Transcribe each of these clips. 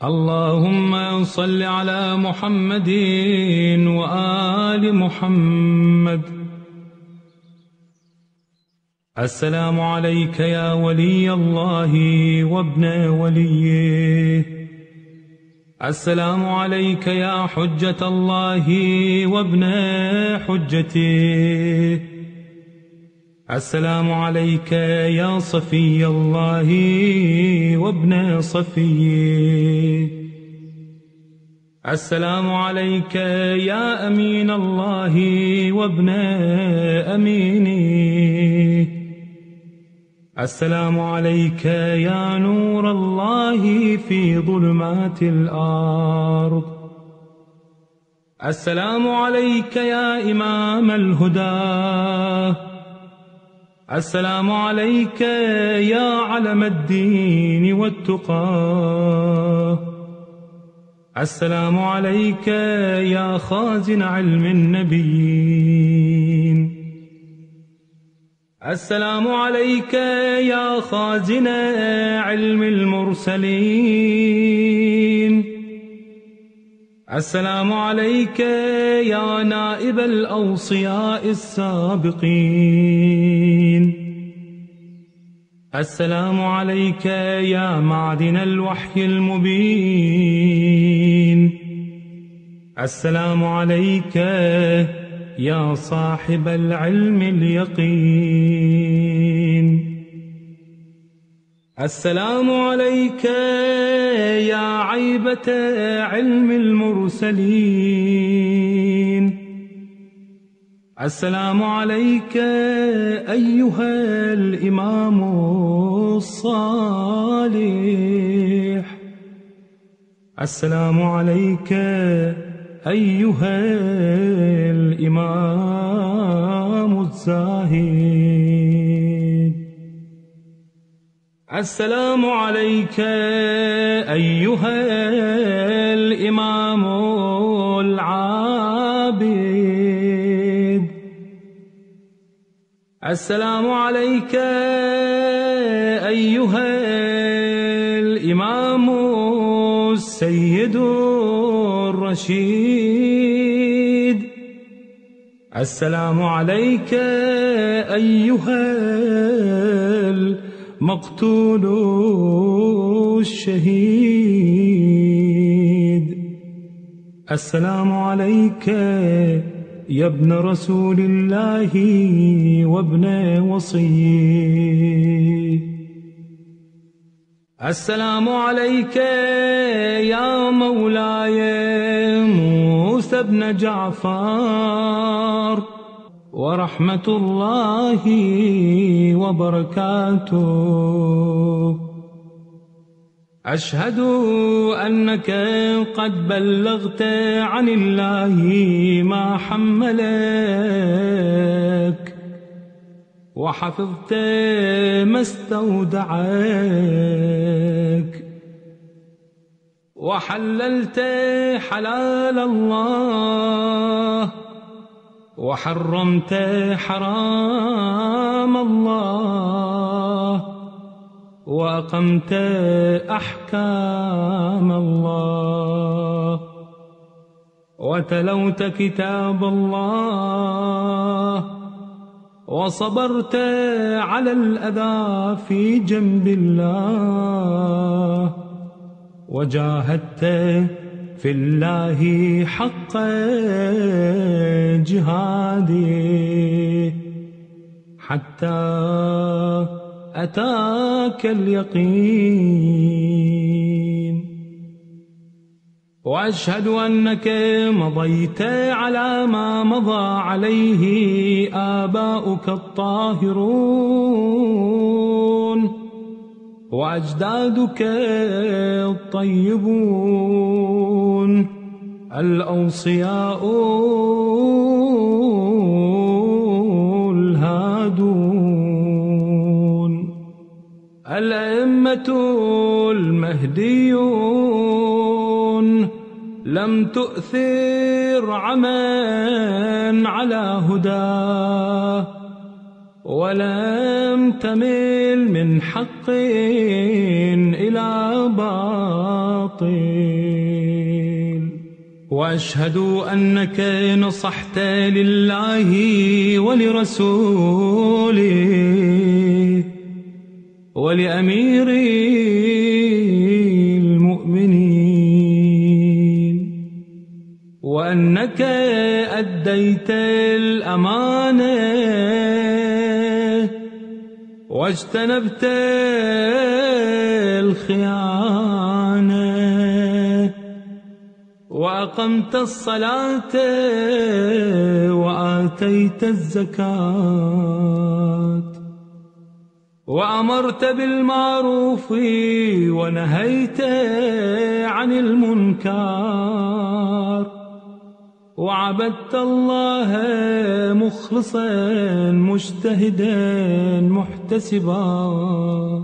اللهم صل على محمد وآل محمد. السلام عليك يا ولي الله وابن وليه. السلام عليك يا حجة الله وابن حجته. السلام عليك يا صفي الله وابن صفيه. السلام عليك يا أمين الله وابن أمينه. السلام عليك يا نور الله في ظلمات الأرض. السلام عليك يا إمام الهدى. السلام عليك يا علم الدين والتقى. السلام عليك يا خازن علم النبيين. السلام عليك يا خازن علم المرسلين. السلام عليك يا نائب الأوصياء السابقين. السلام عليك يا معدن الوحي المبين. السلام عليك يا صاحب العلم اليقين. السلام عليك يا عيبة علم المرسلين. السلام عليك أيها الإمام الصالح. السلام عليك أيها الإمام الزاهد. السلام عليك أيها الإمام العابد. السلام عليك أيها الإمام السيد الرشيد. السلام عليك أيها المقتول الشهيد. السلام عليك يا ابن رسول الله وابن وصيه. السلام عليك يا مولاي موسى بن جعفر ورحمة الله وبركاته. أشهد أنك قد بلغت عن الله ما حملك، وحفظت ما استودعك، وحللت حلال الله، وحرمت حرام الله، وأقمت أحكام الله، وتلوت كتاب الله، وصبرت على الأذى في جنب الله، وجاهدت في الله حق جهاده حتى أتاك اليقين. وأشهد أنك مضيت على ما مضى عليه آباؤك الطاهرون وأجدادك الطيبون الأوصياء الهادون الأئمة المهديون، لم تؤثر عمن على هداه ولم تمل من حق إلى باطل، وأشهد أنك نصحت لله ولرسوله ولأمير المؤمنين، وأنك أديت الأمانة واجتنبت الخيانة، وأقمت الصلاة وآتيت الزكاة، وأمرت بالمعروف ونهيت عن المنكر، وعبدت الله مخلصا مجتهدا محتسبا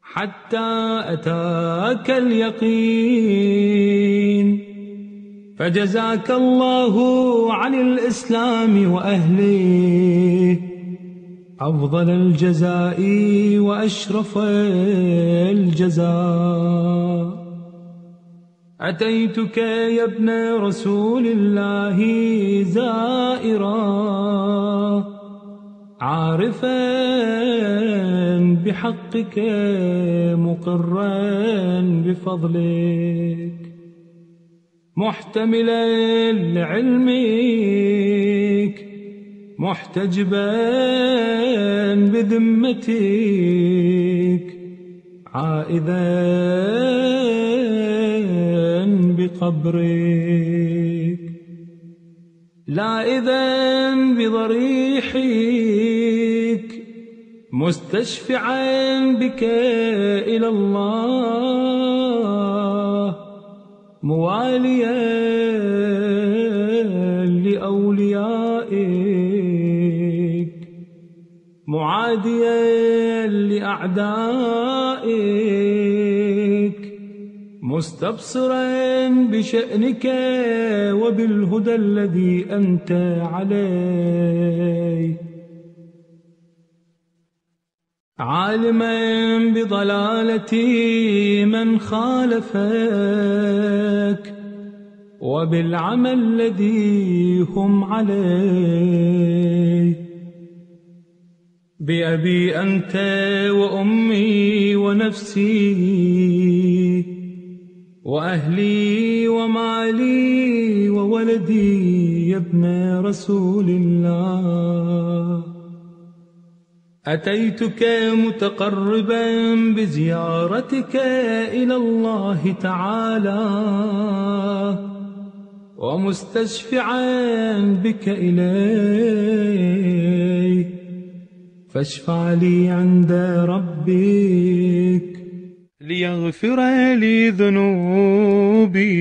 حتى أتاك اليقين، فجزاك الله عن الإسلام وأهله أفضل الجزاء وأشرف الجزاء. أتيتك يا ابن رسول الله زائرا عارفا بحقك مقرا بفضلك، محتملا لعلمك محتجبا بذمتك، عائذا بقبرك، لائذا بضريحك، مستشفعا بك إلى الله، مواليا لأوليائك، معاديا لأعدائك، مستبصرا بشأنك وبالهدى الذي أنت عليه، عالما بضلالة من خالفك وبالعمى الذي هم عليه، بأبي أنت وأمي ونفسي وأهلي ومالي وولدي يا ابن رسول الله، أتيتك متقربا بزيارتك إلى الله تعالى، ومستشفعا بك إليه، فاشفع لي عند ربك ليغفر لي ذنوبي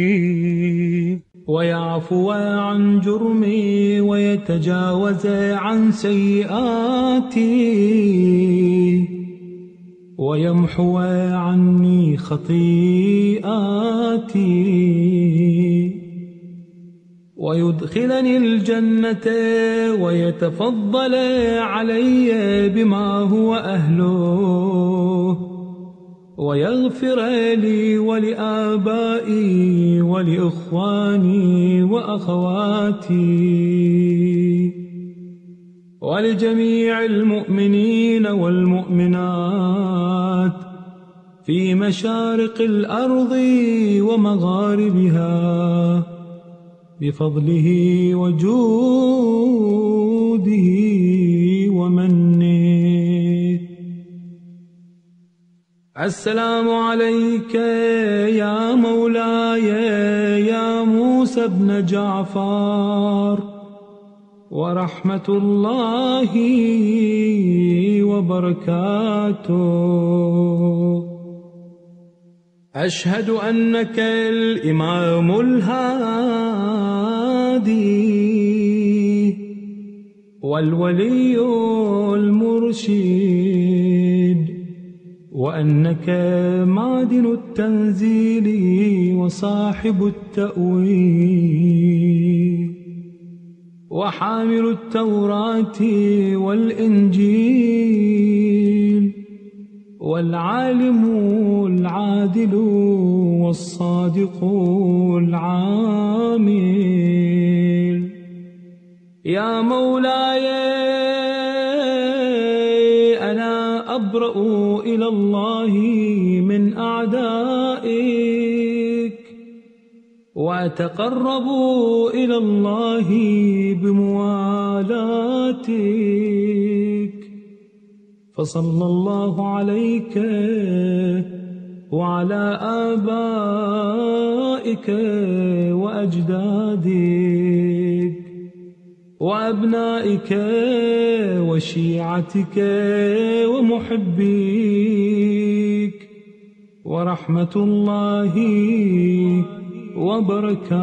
ويعفو عن جرمي ويتجاوز عن سيئاتي ويمحو عني خطيئاتي ويدخلني الجنة ويتفضل علي بما هو أهله، ويغفر لي ولآبائي ولإخواني وأخواتي ولجميع المؤمنين والمؤمنات في مشارق الأرض ومغاربها بفضله وجوده ومنه. السلام عليك يا مولاي يا موسى بن جعفر ورحمة الله وبركاته. أشهد أنك الإمام الهادي والولي المرشد، وأنك معدن التنزيل وصاحب التأويل، وحامل التوراة والإنجيل والعالم العادل والصادق العامل. يا مولاي أنا أبرأ إلى الله من أعدائك وأتقرب إلى الله بموالاتك، فصلى الله عليك وعلى آبائك وأجدادك وأبنائك وشيعتك ومحبيك، ورحمة الله وبركاته.